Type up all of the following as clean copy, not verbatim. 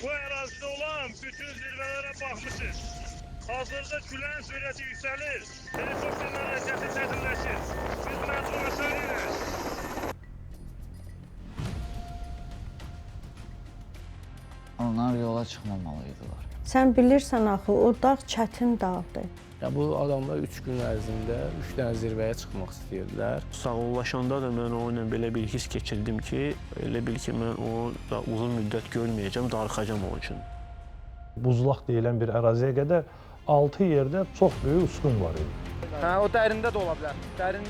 Bu ərazidə olan bütün zirvələrə baxmışız. Hazırda küləyin sürəti yüksəlir. Helikopterin hərəkəti çətinləşir. Biz məcbur aşağı inək. Onlar yola çıxmamalıydılar. Sən bilirsən axı, o dağ çətin dağdır. Ya bu adamlar 3 gün ərzində 3 dənə zirvəyə çıxmaq istəyirdilər. Sağollaşanda da mən onunla belə bir his keçirdim ki, elə bil ki, mən onu da uzun müddət görməyəcəm, darıxacam onun üçün. Buzlaq deyilən bir əraziyə qədər 6 yerdə çox böyük uçqun var idi. Hə, o dərində də ola bilər. Dərin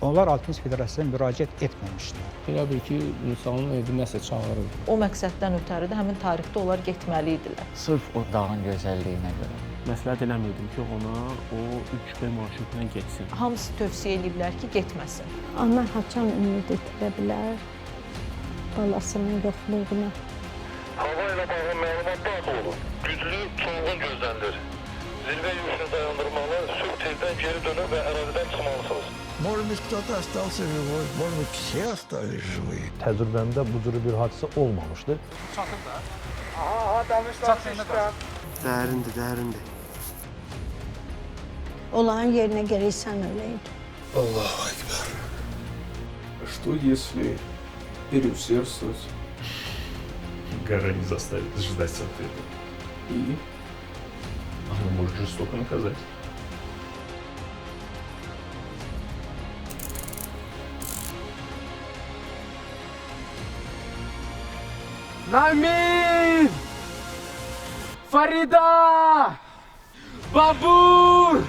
Onlar Alpinist Federasiyasına müraciət etməmişdilər. Elə bil ki, insanın evi nəsə çağırır. O məqsəddən ötəri də həmin tarixdə onlar getməli idilər. Sırf o dağın gözəlliyinə görə. Məsləhət eləmirdim ki, ona o 3B marşrutuna getsin. Hamısı tövsiyə ediblər ki, getməsin. Ana haçan ümid edə bilər balasının yoxluğuna. Hava ilə bağlı məlumat daxil olun. Güclü çovğun gözlənilir. Zirvə yürüyüşünü dayandırmalı, sürü tezdən geri dönür və ərazidən çıxmalısınız. Может быть, кто-то остался живой, может быть, все остались живые. Təcrübəmdə bu cür bir hadisə olmamışdı. çatır da. Aha, damışlar şişlər. Dərindir. Olağan yerinə gərək sən öyləydi. Allahu Ekber. Что если переусердствовать? Гора не заставит ждать ответа. И она может жестоко наказать. Namin! Farida! Babur!